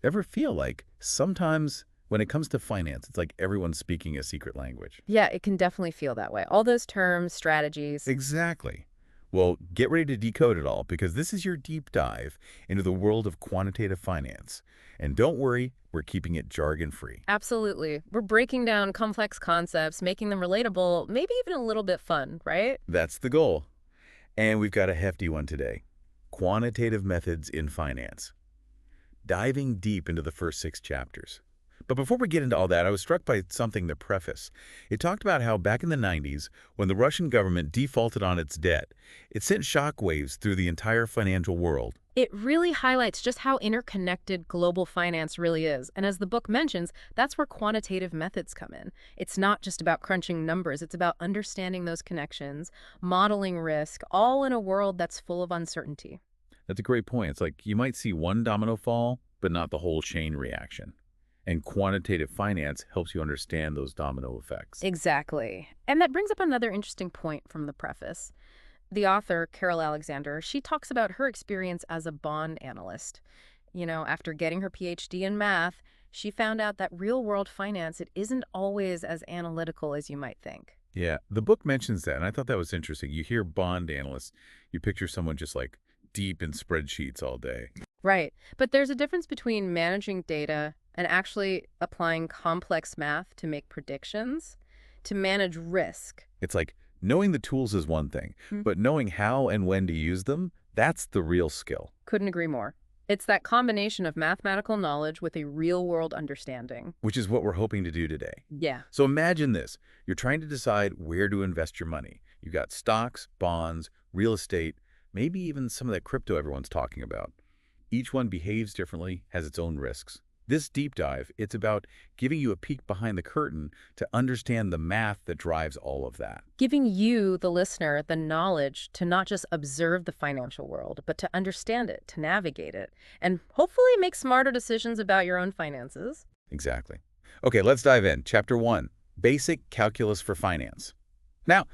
Ever feel like sometimes when it comes to finance, it's like everyone's speaking a secret language? Yeah, it can definitely feel that way. All those terms, strategies. Exactly. Well, get ready to decode it all because this is your deep dive into the world of quantitative finance. And don't worry, we're keeping it jargon-free. Absolutely. We're breaking down complex concepts, making them relatable, maybe even a little bit fun, right? That's the goal. And we've got a hefty one today. Quantitative Methods in Finance. Diving deep into the first 6 chapters. But before we get into all that, I was struck by something in the preface. It talked about how back in the 90s, when the Russian government defaulted on its debt, it sent shockwaves through the entire financial world. It really highlights just how interconnected global finance really is. And as the book mentions, that's where quantitative methods come in. It's not just about crunching numbers, it's about understanding those connections, modeling risk, all in a world that's full of uncertainty. That's a great point. It's like you might see one domino fall, but not the whole chain reaction. And quantitative finance helps you understand those domino effects. Exactly. And that brings up another interesting point from the preface. The author, Carol Alexander, she talks about her experience as a bond analyst. After getting her PhD in math, she found out that real-world finance, it isn't always as analytical as you might think. Yeah, the book mentions that, and I thought that was interesting. You hear bond analysts, you picture someone just like deep in spreadsheets all day. Right. But there's a difference between managing data and actually applying complex math to make predictions, to manage risk. It's like knowing the tools is one thing, Hmm. but knowing how and when to use them, that's the real skill. Couldn't agree more. It's that combination of mathematical knowledge with a real-world understanding. Which is what we're hoping to do today. Yeah. So imagine this. You're trying to decide where to invest your money. You've got stocks, bonds, real estate, maybe even some of that crypto everyone's talking about. Each one behaves differently, has its own risks. This deep dive, it's about giving you a peek behind the curtain to understand the math that drives all of that. Giving you, the listener, the knowledge to not just observe the financial world, but to understand it, to navigate it, and hopefully make smarter decisions about your own finances. Exactly. Okay, let's dive in. Chapter 1, Basic Calculus for Finance. Now,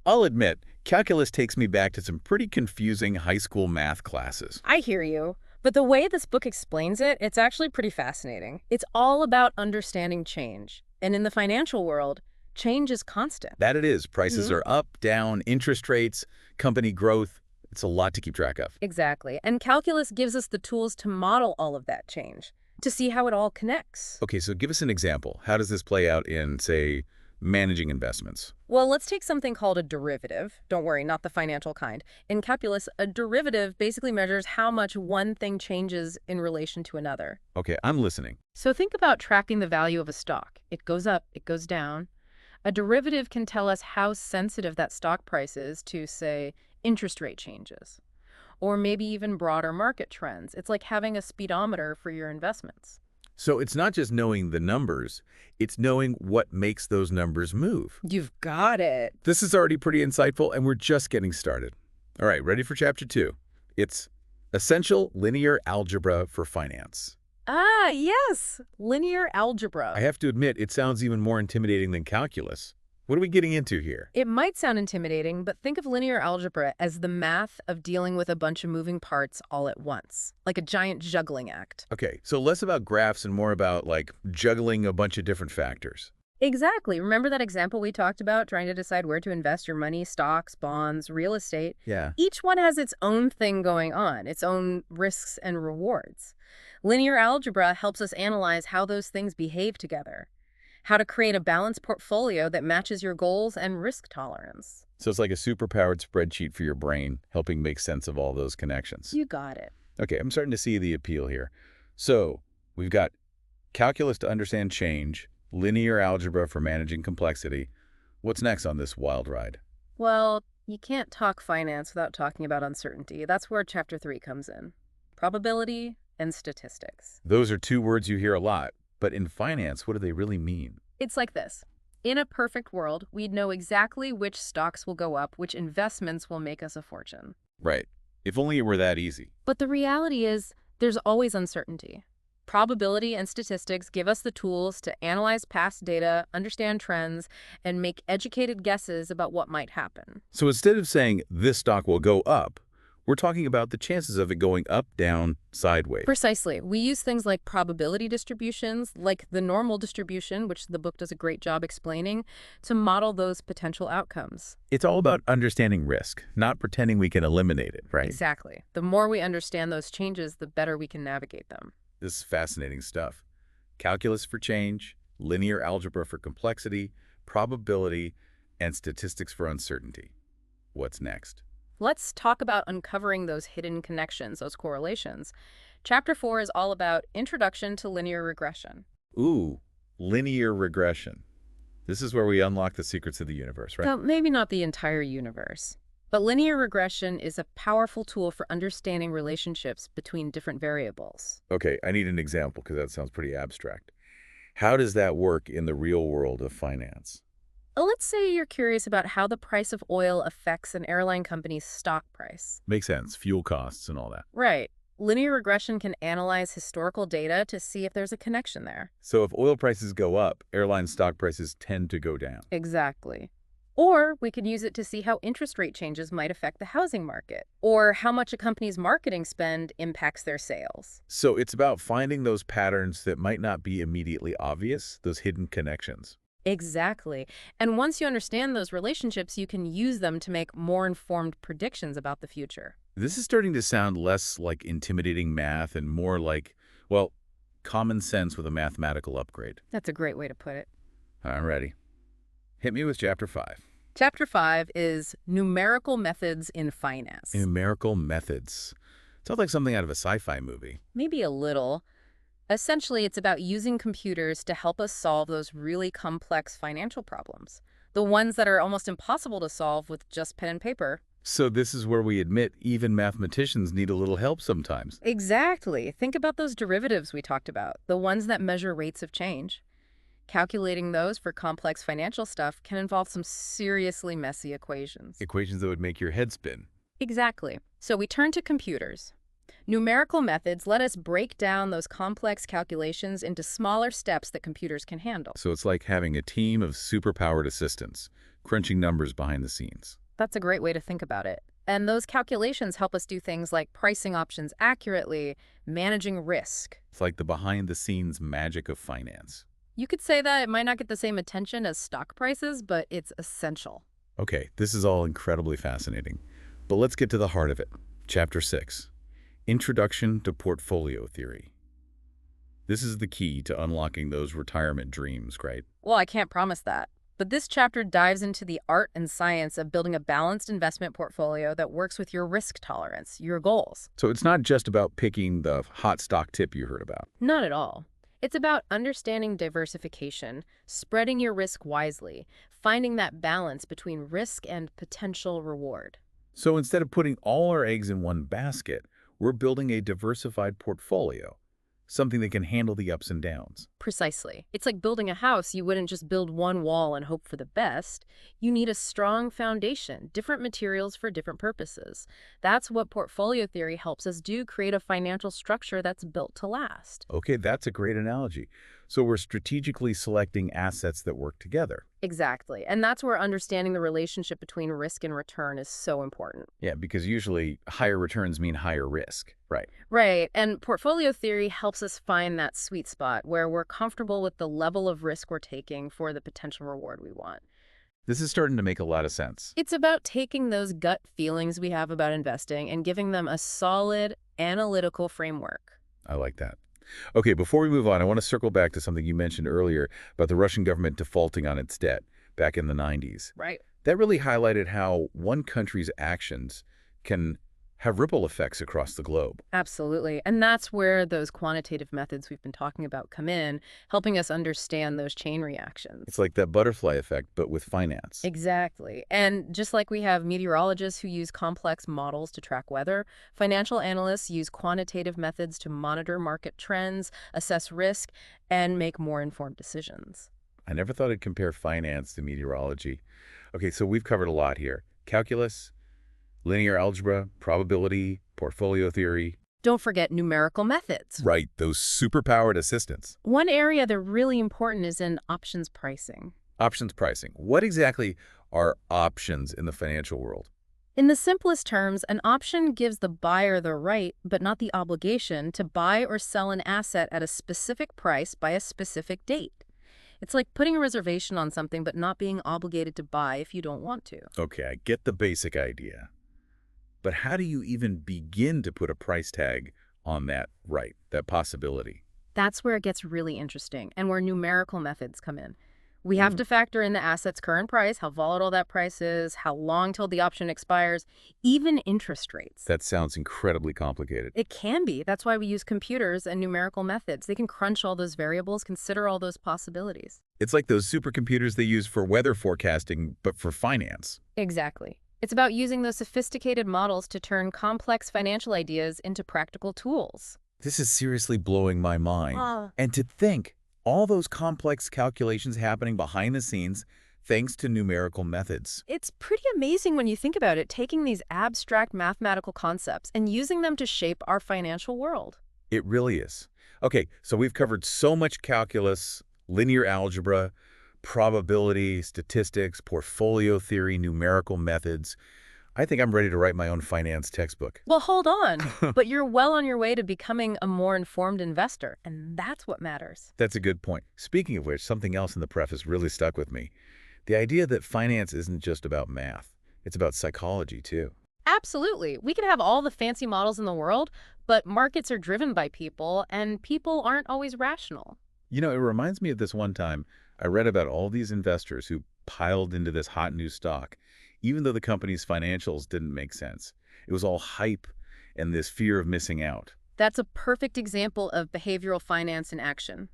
I'll admit, calculus takes me back to some pretty confusing high school math classes. I hear you. But the way this book explains it, it's actually pretty fascinating. It's all about understanding change. And in the financial world, change is constant. That it is. Prices are up, down, interest rates, company growth. It's a lot to keep track of. Exactly. And calculus gives us the tools to model all of that change, to see how it all connects. Okay, so give us an example. How does this play out in, say, managing investments? Well, let's take something called a derivative. Don't worry, not the financial kind. In calculus, a derivative basically measures how much one thing changes in relation to another. Okay, I'm listening. So think about tracking the value of a stock. It goes up, it goes down. A derivative can tell us how sensitive that stock price is to, say, interest rate changes, or maybe even broader market trends. It's like having a speedometer for your investments. So it's not just knowing the numbers, it's knowing what makes those numbers move. You've got it. This is already pretty insightful, and we're just getting started. All right, ready for Chapter 2? It's Essential Linear Algebra for Finance. Ah, yes, linear algebra. I have to admit, it sounds even more intimidating than calculus. What are we getting into here? It might sound intimidating, but think of linear algebra as the math of dealing with a bunch of moving parts all at once, like a giant juggling act. Okay, so less about graphs and more about, like, juggling a bunch of different factors. Exactly. Remember that example we talked about, trying to decide where to invest your money, stocks, bonds, real estate? Yeah. Each one has its own thing going on, its own risks and rewards. Linear algebra helps us analyze how those things behave together, how to create a balanced portfolio that matches your goals and risk tolerance. So it's like a superpowered spreadsheet for your brain, helping make sense of all those connections. You got it. Okay, I'm starting to see the appeal here. So we've got calculus to understand change, linear algebra for managing complexity. What's next on this wild ride? Well, you can't talk finance without talking about uncertainty. That's where Chapter 3 comes in. Probability and statistics. Those are 2 words you hear a lot, but in finance, what do they really mean? It's like this. In a perfect world, we'd know exactly which stocks will go up, which investments will make us a fortune. Right. If only it were that easy. But the reality is, there's always uncertainty. Probability and statistics give us the tools to analyze past data, understand trends, and make educated guesses about what might happen. So instead of saying this stock will go up, We're talking about the chances of it going up, down, sideways. Precisely. We use things like probability distributions, like the normal distribution, which the book does a great job explaining, to model those potential outcomes. It's all about understanding risk, not pretending we can eliminate it, right? Exactly. The more we understand those changes, the better we can navigate them. This is fascinating stuff. Calculus for change, linear algebra for complexity, probability, and statistics for uncertainty. What's next? Let's talk about uncovering those hidden connections, those correlations. Chapter 4 is all about Introduction to Linear Regression. Ooh, linear regression. This is where we unlock the secrets of the universe, right? So maybe not the entire universe, but linear regression is a powerful tool for understanding relationships between different variables. Okay, I need an example because that sounds pretty abstract. How does that work in the real world of finance? Let's say you're curious about how the price of oil affects an airline company's stock price. Makes sense, fuel costs and all that. Right. Linear regression can analyze historical data to see if there's a connection there. So if oil prices go up, airline stock prices tend to go down. Exactly. Or we could use it to see how interest rate changes might affect the housing market, or how much a company's marketing spend impacts their sales. So it's about finding those patterns that might not be immediately obvious, those hidden connections. Exactly. And once you understand those relationships, you can use them to make more informed predictions about the future. This is starting to sound less like intimidating math and more like, well, common sense with a mathematical upgrade. That's a great way to put it. I'm ready. Hit me with Chapter 5. Chapter 5 is Numerical Methods in Finance. Numerical methods. Sounds like something out of a sci-fi movie. Maybe a little. Essentially, it's about using computers to help us solve those really complex financial problems, the ones that are almost impossible to solve with just pen and paper. So this is where we admit even mathematicians need a little help sometimes. Exactly. Think about those derivatives we talked about, the ones that measure rates of change. Calculating those for complex financial stuff can involve some seriously messy equations. Equations that would make your head spin. Exactly. So we turn to computers. Numerical methods let us break down those complex calculations into smaller steps that computers can handle. So it's like having a team of superpowered assistants, crunching numbers behind the scenes. That's a great way to think about it. And those calculations help us do things like pricing options accurately, managing risk. It's like the behind-the-scenes magic of finance. You could say that it might not get the same attention as stock prices, but it's essential. Okay, this is all incredibly fascinating. But let's get to the heart of it. Chapter 6. Introduction to Portfolio Theory. This is the key to unlocking those retirement dreams, right? Well, I can't promise that. But this chapter dives into the art and science of building a balanced investment portfolio that works with your risk tolerance, your goals. So it's not just about picking the hot stock tip you heard about. Not at all. It's about understanding diversification, spreading your risk wisely, finding that balance between risk and potential reward. So instead of putting all our eggs in one basket, we're building a diversified portfolio, something that can handle the ups and downs. Precisely. It's like building a house. You wouldn't just build one wall and hope for the best. You need a strong foundation, different materials for different purposes. That's what portfolio theory helps us do, create a financial structure that's built to last. Okay, that's a great analogy. So we're strategically selecting assets that work together. Exactly. And that's where understanding the relationship between risk and return is so important. Yeah, because usually higher returns mean higher risk. Right. Right. And portfolio theory helps us find that sweet spot where we're comfortable with the level of risk we're taking for the potential reward we want. This is starting to make a lot of sense. It's about taking those gut feelings we have about investing and giving them a solid analytical framework. I like that. Okay, before we move on, I want to circle back to something you mentioned earlier about the Russian government defaulting on its debt back in the 90s. Right. That really highlighted how one country's actions can have ripple effects across the globe. Absolutely. And that's where those quantitative methods we've been talking about come in, helping us understand those chain reactions. It's like that butterfly effect, but with finance. Exactly. And just like we have meteorologists who use complex models to track weather, financial analysts use quantitative methods to monitor market trends, assess risk, and make more informed decisions. I never thought I'd compare finance to meteorology. Okay, so we've covered a lot here. Calculus, linear algebra, probability, portfolio theory. Don't forget numerical methods. Right, those superpowered assistants. One area that's really important is in options pricing. Options pricing. What exactly are options in the financial world? In the simplest terms, an option gives the buyer the right, but not the obligation, to buy or sell an asset at a specific price by a specific date. It's like putting a reservation on something but not being obligated to buy if you don't want to. Okay, I get the basic idea. But how do you even begin to put a price tag on that right, that possibility? That's where it gets really interesting and where numerical methods come in. We have to factor in the asset's current price, how volatile that price is, how long till the option expires, even interest rates. That sounds incredibly complicated. It can be. That's why we use computers and numerical methods. They can crunch all those variables, consider all those possibilities. It's like those supercomputers they use for weather forecasting, but for finance. Exactly. It's about using those sophisticated models to turn complex financial ideas into practical tools. This is seriously blowing my mind. And to think, all those complex calculations happening behind the scenes thanks to numerical methods. It's pretty amazing when you think about it, taking these abstract mathematical concepts and using them to shape our financial world. It really is. Okay, so we've covered so much calculus, linear algebra, probability, statistics, portfolio theory, numerical methods. I think I'm ready to write my own finance textbook. Well, hold on. But you're well on your way to becoming a more informed investor, and that's what matters. That's a good point. Speaking of which, something else in the preface really stuck with me. The idea that finance isn't just about math. It's about psychology, too. Absolutely. We can have all the fancy models in the world, but markets are driven by people, and people aren't always rational. You know, it reminds me of this one time I read about all these investors who piled into this hot new stock, even though the company's financials didn't make sense. It was all hype and this fear of missing out. That's a perfect example of behavioral finance in action.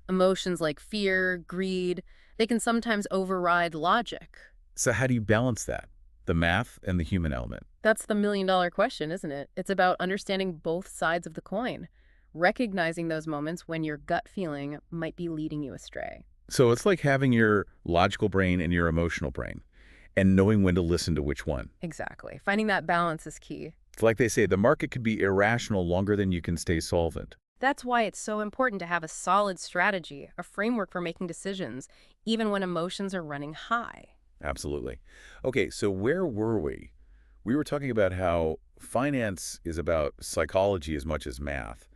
Emotions like fear, greed, they can sometimes override logic. So how do you balance that? The math and the human element. That's the million-dollar question, isn't it? It's about understanding both sides of the coin, recognizing those moments when your gut feeling might be leading you astray. So it's like having your logical brain and your emotional brain, and knowing when to listen to which one. Exactly. Finding that balance is key. It's like they say, the market could be irrational longer than you can stay solvent. That's why it's so important to have a solid strategy, a framework for making decisions, even when emotions are running high. Absolutely. Okay, so where were we? We were talking about how finance is about psychology as much as math,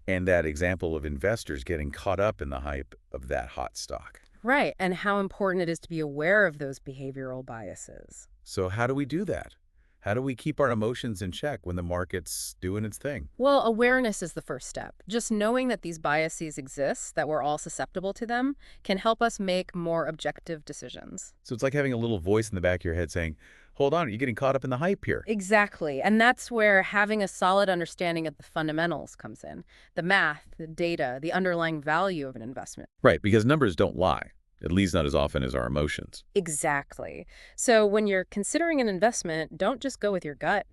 and that example of investors getting caught up in the hype of that hot stock. Right, and how important it is to be aware of those behavioral biases. So how do we do that? How do we keep our emotions in check when the market's doing its thing? Well, awareness is the first step. Just knowing that these biases exist, that we're all susceptible to them, can help us make more objective decisions. So it's like having a little voice in the back of your head saying, hold on, are you getting caught up in the hype here? Exactly, and that's where having a solid understanding of the fundamentals comes in. The math, the data, the underlying value of an investment. Right, because numbers don't lie, at least not as often as our emotions. Exactly. So when you're considering an investment, don't just go with your gut.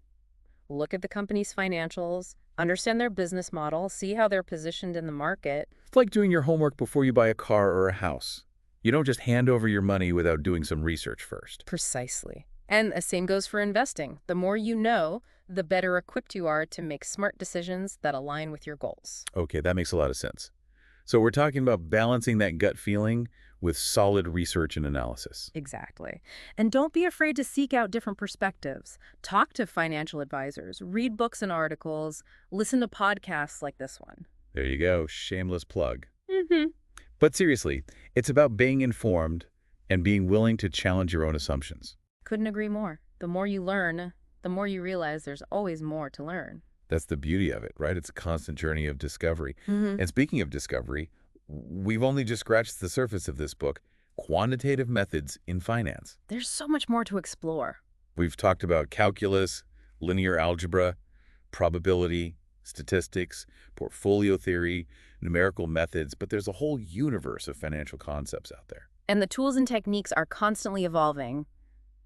Look at the company's financials, understand their business model, see how they're positioned in the market. It's like doing your homework before you buy a car or a house. You don't just hand over your money without doing some research first. Precisely. And the same goes for investing. The more you know, the better equipped you are to make smart decisions that align with your goals. Okay, that makes a lot of sense. So we're talking about balancing that gut feeling with solid research and analysis. Exactly. And don't be afraid to seek out different perspectives. Talk to financial advisors, read books and articles, listen to podcasts like this one. There you go, shameless plug. Mm-hmm. But seriously, it's about being informed and being willing to challenge your own assumptions. Couldn't agree more. The more you learn, the more you realize there's always more to learn. That's the beauty of it, right? It's a constant journey of discovery. Mm-hmm. And speaking of discovery, we've only just scratched the surface of this book, Quantitative Methods in Finance. There's so much more to explore. We've talked about calculus, linear algebra, probability, statistics, portfolio theory, numerical methods, but there's a whole universe of financial concepts out there. And the tools and techniques are constantly evolving.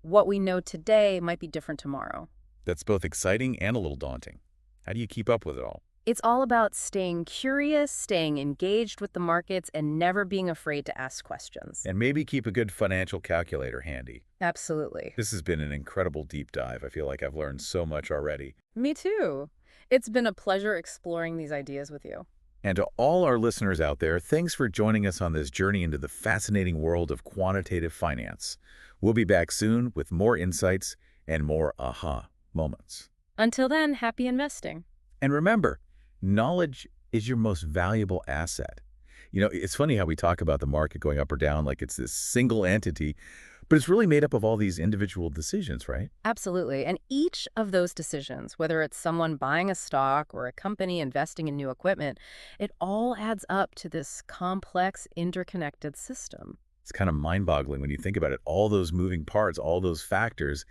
What we know today might be different tomorrow. That's both exciting and a little daunting. How do you keep up with it all? It's all about staying curious, staying engaged with the markets, and never being afraid to ask questions. And maybe keep a good financial calculator handy. Absolutely. This has been an incredible deep dive. I feel like I've learned so much already. Me too. It's been a pleasure exploring these ideas with you. And to all our listeners out there, thanks for joining us on this journey into the fascinating world of quantitative finance. We'll be back soon with more insights and more aha moments. Until then, happy investing. And remember, knowledge is your most valuable asset. It's funny how we talk about the market going up or down like it's this single entity, but it's really made up of all these individual decisions, right? Absolutely. And each of those decisions, whether it's someone buying a stock or a company investing in new equipment, it all adds up to this complex, interconnected system. It's kind of mind-boggling when you think about it, all those moving parts, all those factors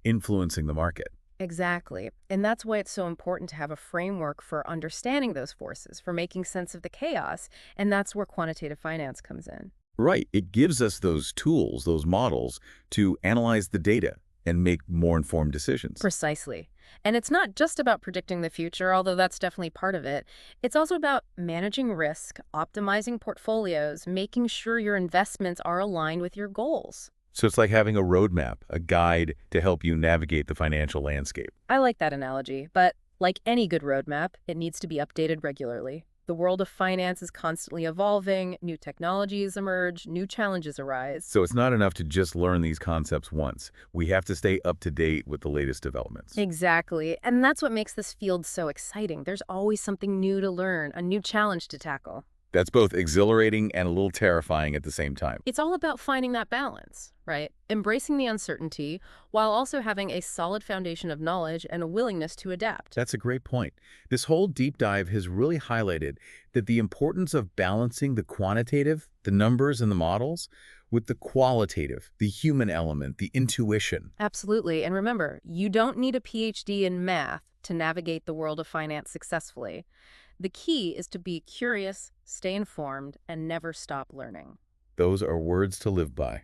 influencing the market. Exactly. And that's why it's so important to have a framework for understanding those forces, for making sense of the chaos. And that's where quantitative finance comes in. Right. It gives us those tools, those models, to analyze the data and make more informed decisions. Precisely. And it's not just about predicting the future, although that's definitely part of it. It's also about managing risk, optimizing portfolios, making sure your investments are aligned with your goals. So it's like having a roadmap, a guide to help you navigate the financial landscape. I like that analogy, but like any good roadmap, it needs to be updated regularly. The world of finance is constantly evolving, new technologies emerge, new challenges arise. So it's not enough to just learn these concepts once. We have to stay up to date with the latest developments. Exactly. And that's what makes this field so exciting. There's always something new to learn, a new challenge to tackle. That's both exhilarating and a little terrifying at the same time. It's all about finding that balance, right? Embracing the uncertainty while also having a solid foundation of knowledge and a willingness to adapt. That's a great point. This whole deep dive has really highlighted that the importance of balancing the quantitative, the numbers and the models, with the qualitative, the human element, the intuition. Absolutely. And remember, you don't need a PhD in math to navigate the world of finance successfully. The key is to be curious, stay informed, and never stop learning. Those are words to live by.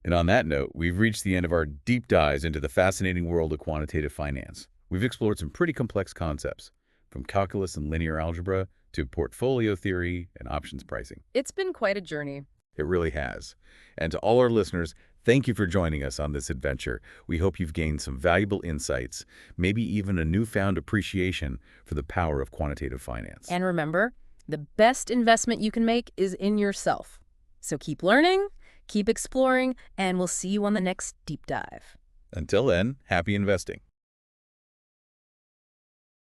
And on that note, we've reached the end of our deep dives into the fascinating world of quantitative finance. We've explored some pretty complex concepts, from calculus and linear algebra to portfolio theory and options pricing. It's been quite a journey. It really has. And to all our listeners, thank you for joining us on this adventure. We hope you've gained some valuable insights, maybe even a newfound appreciation for the power of quantitative finance. And remember, the best investment you can make is in yourself. So keep learning, keep exploring, and we'll see you on the next deep dive. Until then, happy investing.